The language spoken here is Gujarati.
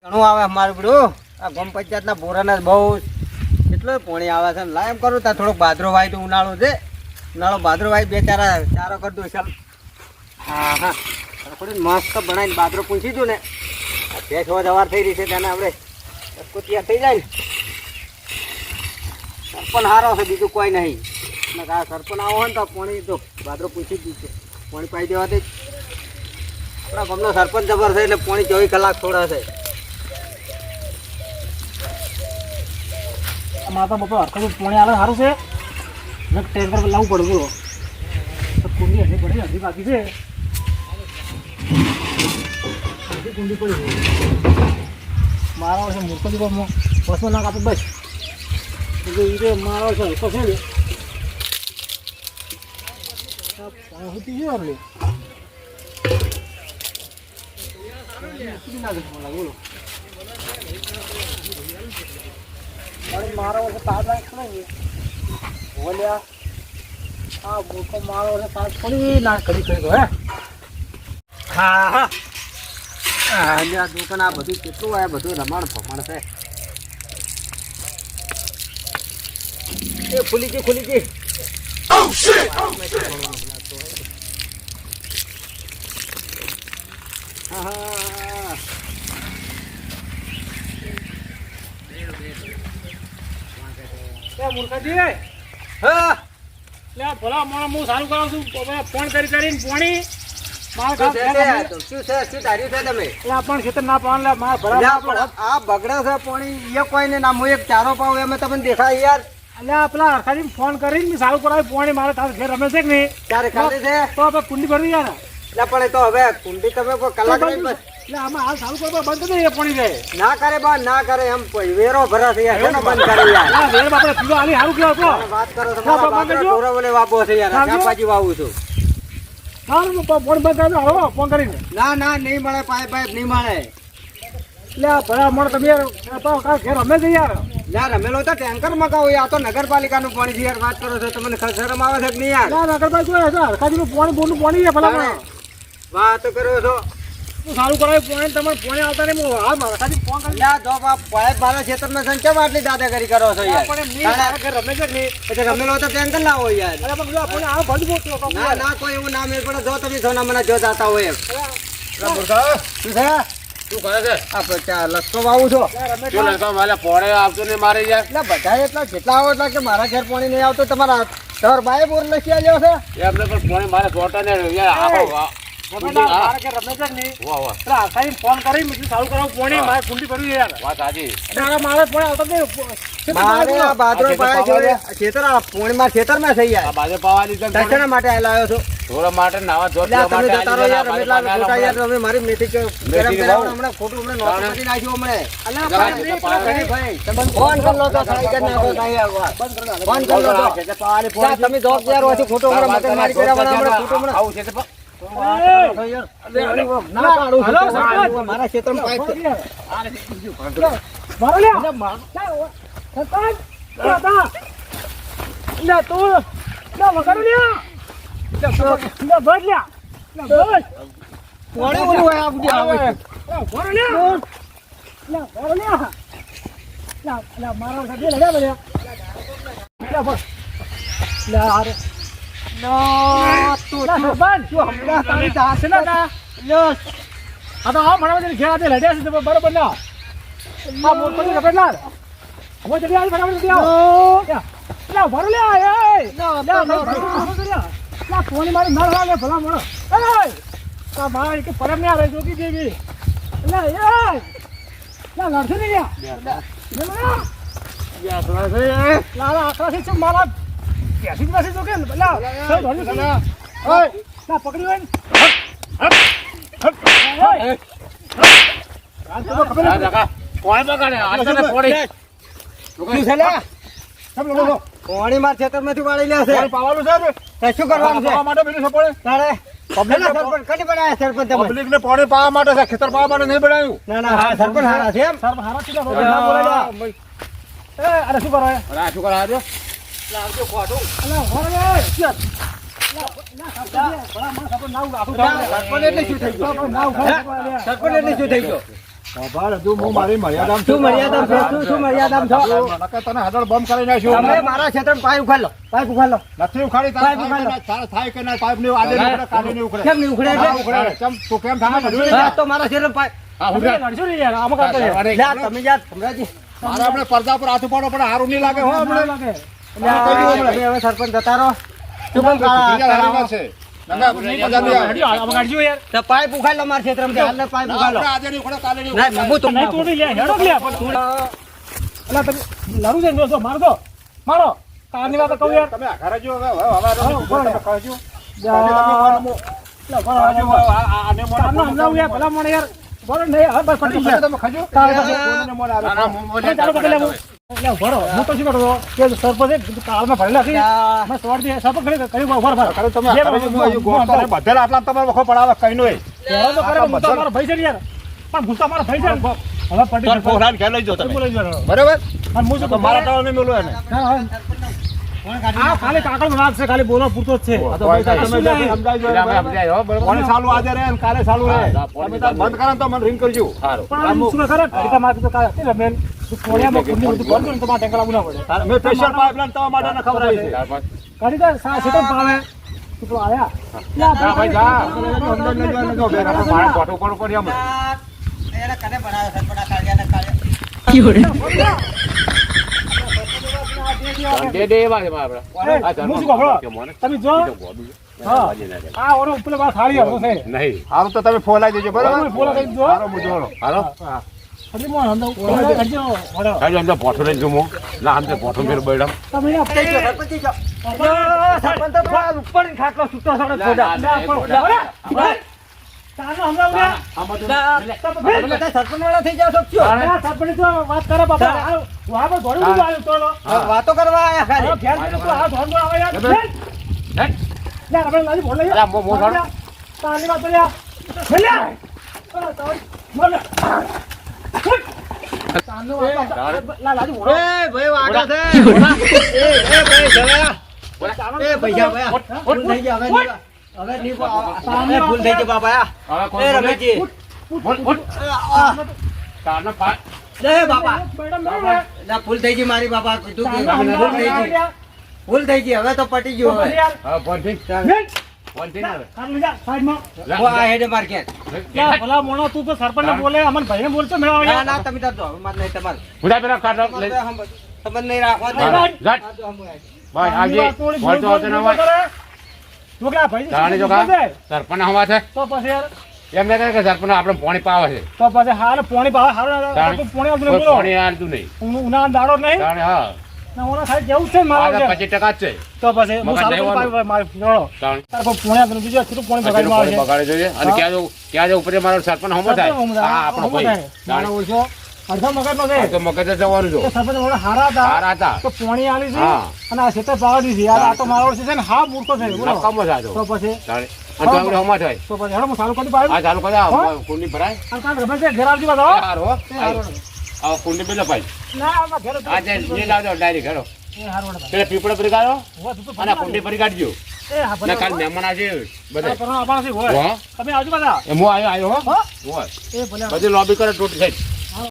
ઘણું આવે અમારું બધું આ ગામ પંચાયતના બોરાના બહુ કેટલો પોણી આવે છે લાય એમ કરું ત્યાં થોડોક બાદરો વાય તો ઉનાળો છે ઉનાળો બાદરો વાય બે ચારો કરી દઉં ચાલ હા હા થોડી મસ્ત બનાવીને બાદરો પૂછી દઉં ને ભેંસ સવાર થઈ રહી છે તેને આપણે તૈયાર થઈ જાય ને સરપંચ સારો છે બીજું કોઈ નહીં આ સરપંચ આવો હોય ને તો પોણી તો બાદરો પૂછી જ દીધું પોણી પાઈ દેવાથી આપણા ગામનો સરપંચ જબર છે એટલે પોણી 24 કલાક થોડા છે માતા બાપા હરકત પોણી આવે સારું છે ને ટેન્કર લાવવું પડે બોલો તો કુંડી હજી પડી હજી બાકી છે હજી કુંડી પડી મારા વર્ષે મૂર્ખો દીપમાં બસમાં નાખ આપે બસ એટલે મારા વર્ષે હલકો છે ને હોતી છે આપણે બોલો મારા વર્ષે તાજ રાખ નહીં બોલ્યા હા મૂર્ખો મારા વર્ષે તાજ પડી ના કરી દો હે હા હા આ દુકાન આ બધું કેટલું આ બધું રમાણ ભમાણ છે એ ખુલી ગઈ મૂર્ખાજી હા લે ભલા મારા હું સારું કરાવું છું ફોન કરીને પોણી શું છે શું ધાર્યું છે તમે એટલે પણ ખેતર ના પાન લે મારા ભલા આ બગડે છે પાણી એ કોઈને ના હું એક ચારો પાઉં એમ તમને દેખાય યાર એટલે પેલા હરખાજી ફોન કરીને સારું કરાવી પોણી મારે તારે ઘેર રમે છે કે નહીં ત્યારે ખાલી છે તો આપણે કુંડી ભરવી યાર એટલે પણ એ તો હવે કુંડી તમે કોઈ કલાક નહીં બસ એટલે આમાં હાલ સારું કરવા બંધ કરી દે પોણી જાય ના કરે બા ના કરે એમ વેરો ભરાશે યાર એનો બંધ કરે યાર વેર બાપરે પીલો આલી સારું કેવો વાત કરો તમારા બાપરે ઢોરા બોલે વાપો છે યાર શાકભાજી વાવું છું સારું ફોન બંધ કરી દો ફોન કરીને ના નહીં મળે પાઇપ નહીં મળે એટલે ભલા મને તમે ઘેર રમે છે યાર યાર રમેલો તો ટેન્કર મગાવો યાર તો નગરપાલિકાનું પાણી છે યાર વાત કરો છો તમને શરમ આવે છે કે નહીં યાર નગરપાલિકા હરખાજીનું પાણી બોરનું પાણી છે ભલા વાત કરો છો સારું કરાય પોણી તમારે પોણી આવતા નહીં હું હા હરખાજી ફોન કરી યા જો બાપ પાઇપ મારા ખેતરમાં સંચમ આટલી દાદાગીરી કરો છો યાર રમે છે નહીં એટલે રમેલો તો ટેન્કર લાવો યાર અરે પણ આપણે આ બંધ બોલતો ના કોઈ એવું ના મેળ પડે જો તમે સોના મને જો જાતા હોય એમ શું છે શું કરે છે આપણે ત્યાં લસકો વાવું છો શું લડકા મારે પોણે આવતો ને મારે યાર એટલે બધા એટલા જેટલા આવો એટલા કે મારા ઘેર પાણી નહીં આવતો તમારા બાય બોર લખી આવ્યો છે એમને પણ પોણે મારે સોટા ને યાર આખો મારે કે રમે છે નહીં વાહ વાહ એટલે હરખાજી ફોન કરી મેં સારું કરાવું પોણી મારે કુંડી ભરવી યાર વાત સાચી મારે પોણી આવતા નહીં મારે આ બાદરો પાય છે ખેતર આ પોણીમાં ખેતરમાં થઈ આ જાય બાજુ પાવા દીધા દર્શન માટે આવેલા આવ્યો છો થોડા માટે નાવા ધોત એટલે તમે માટે જતા રહો યાર રમેશલાલ ખોટા યાર તમે મારી મેથી ગરમ કરાવવાનું હમણાં ખોટું હમણાં નોકર કરી નાખ્યું હમણે ભાઈ ફોન કર લો તો સાઈ કરી નાખો કાંઈ આવવા ફોન કર લો તો તમે જોબ તૈયાર હોય ખોટું હમણાં મગજ મારી કરાવવાના હમણાં ખોટું હમણાં આવું છે તો ના પાડું મારા ક્ષેત્રમાં પાઇપ કોણે બોલું હોય આ બુદ્ધિ આવે બરોબર ના પોણી મારી નળ લાગે ભલા મળો મારા કે પરમ ને આવે જોગી દેવી લડશે ને આખરા છે મારા કેસી પાસે જો કે પકડી હોય પાણી માર ખેતર માંથી વાળી લે છે પાવાનું છે શું કરવાનું છે માટે બીજું સપોડે તારે સરપંચ કદી બનાયા સરપંચ તમે પબ્લિક ને પાણી પાવા માટે છે ખેતર પાવા માટે નહીં બનાવ્યું ના હા સરપંચ હારા છે એમ હારા કેટલા ના બોલાય અરે શું કરો શું કરા દો લાવજો ખોટું અલા હોરે સરપંચ એટલે શું થઈ ગયો સરપંચ એટલે શું થઈ ગયો બાબા હજુ હું મારી મર્યાદામાં શું મર્યાદામાં છો? શું મર્યાદામાં છો? નકર તને હદળ બંધ કરી નાખ્યું. તમે મારા ક્ષેત્રમાં પાઇપ ઉખાડ લો, પાઇપ ઉખાડ લો. નથી ઉખાડી પાઇપ તારે ઉખાડો. થાય કે ના પાઇપ ની આજે નહીં ઉખડે, કાલે નહીં ઉખડે. કેમ નહીં ઉખડે હા, છે? ઉખડે. કેમ તું કેમ થામે બધું? હા, તો મારા ક્ષેત્રમાં પાઇપ. હા, તમે ઉઠાડ. લડશો નહીં યાર, આમાં કામ કરે. અરે, લે આ તમે યાર સમજાજી. મારે આપણે પડદા પર હાથ ઉપાડો પડે, હારું નહીં લાગે હો હમણાં. લે આ તમે હવે સરપંચ જતા રહો. શું કામ કાળા છે નકા મજા નહીં આવે. તો પાઇપ ઉખાડ લો મારા ક્ષેત્રમાં. હાલ ને પાઇપ ઉખાડ લો. આપણે આજે નહીં ઉખડે, કાલે નહીં ના, ઉખડે. નમું તો નહીં તોડી લે, હેડો લે, પણ તોડી. લડું છે ને દોસ્તો, મારો તારની વાત કહું યાર. તમે આઘારા જો હવે તમે કહેજો. ખાલી કાકડ વાત છે, ખાલી બોલો પૂરતો જ છે. કોને સાલું આજે રહે ને કાલે સાલું રહે. તમે તાર બંધ કરો ને તો મને રિંગ કરજો. મેં સ્પેશિયલ પાઇપલાઇન તમારા માટે ને ખવડાવી છે. મારા ફોટો ઉપર ઉપર એમ. એને કને બનાવ્યો સરપંચ આ કાળિયાને કાળિયા. દે દે એવા છે મારા આપડે. હું શું કહું? તમે જો હા. આ ઓરો ઉપર વાત ખાલી હતો છે. નહીં. હારું તો તમે ફોલાઈ દેજો બરાબર. ફોલાઈ દેજો. હારો મુજોળો. હાલો. હજી મોં અંદર કરજો. વડો. કાજો અંદર પોઠો લઈને જુમો. ના આમ તો પોઠો ફેર બૈડમ. તમે આ સરપંચ જી જાઓ. સરપંચ તો ફોડા ઉપર ને ખાટલો સુતો સાડો ફોડા. તાનો હમણાં ઉડ્યા. બધા સરપંચ વાળા થઈ જાવ છો. આ સરપંચ તો વાત કરે બાપા. આ વહા પર ઘોડી ઉડ્યું આવ્યું તોલો. વાતો કરવા આયા હવે ખાલી. ઘેર જઈને તો આ ધોન આવે યાર. હેડ. યાર આપણે લાજી ભોળ લઈએ. અલા, મો ધોન. તાની વાત કર્યા. હેલ્યા. મને તાનો લાજી ભોળ. એ ભાઈ વાગા છે. એ ભાઈ જવા. એ ભૈયા ભૈયા. ભૂલ થઈ ગઈ હવે નહીં. હવે નહીં. એ ભૂલ થઈ ગઈ બાપા. હવે એ રમેશજી. તારનો પા લે બાપા. મેડમ બરાબર. ના ભૂલ થઈ ગઈ મારી બાપા. કીધું કે તાનો ભૂલ થઈ ગઈ. ભૂલ થઈ ગઈ હવે તો પટી ગયું હવે. હા પોઠી. બેન પોઠી ના. ખાલી જા સાઈડમાં. ઓ આ હેડે માર કે. યા ભલા મોણો તું તો સરપંચને બોલે અમન ભાઈને બોલતો મેળાવ ના યાર. ના તમે તો જો માર નહીં તમાર. ઉડા પેલા કાઢો લઈ. સંબંધ નહીં રાખવા દે. હા, જાટ. આ જો હમણાં. ભાઈ આજે બોલતો હતો ને ભાઈ. છોકરા ભાઈ તાણી જો કા સરપંચ હવા છે. તો પછી યાર એમ કહે કે સરપંચ આપણે પાણી પાવે છે. તો પછી હાલ પોણી ભાવ હારો તાણી. પોણી આપને કોઈ બોલો પાણી આલતું નહીં. ઉના દાડો નહીં તાણે હા. ના ઓલા સાહેબ જેવું છે મારા આગળ છે. 25% જ છે. તો પછી હું મગજ સારું લેવાનું. પાઈ મારી જોડો તાણે. તાર કોઈ પોણી આપને બીજો છૂટું પોણી અત્યારે બગાડી પાણી આવે બગાડે જોઈએ અને ક્યાં જો ઉપર મારો સરપંચ હમો થાય. હા આપણો ભાઈ. મારા તાણે. ઓછો અડધો મગજનો છે આ તો મગજ જ જવાનું જો. તો સરપંચ ઓલા હારા હતા હારા હતા. તો પોણી આલી છે હા. અને આ ખેતર પાવા દીધી યાર આ તો મારો છે ને હા મૂર્ખો છે બોલો નકામો છે આ તો. તો પછી તાણે. અને તો આપણે હમો થાય. તો પછી હેડો હું સારું કરી પાડું આ ચાલુ કરી આ હા? કુંડી ભરાય. આ કાંઈ રમેશ છે, ઘેર આવજો બધા હારો હો. આ કુંડી પેલા ભાઈ. ના આમાં ઘેર આ જે લઈ લાવજો ડાયરેક્ટ હેડો. એ હારું વડો પેલા પીપળો ભરી કાઢો હોય તું તો અને આ કુંડી ભરી કાઢજો. એ હા ભલે ને કાલ મહેમાન આવશે બધા. આ પરણો આપણા છે હોય હા. તમે આવજો બધા એ હું આવ્યો હો. હા હોય. એ ભલે બધી લોબી કરે ટોટી થઈ.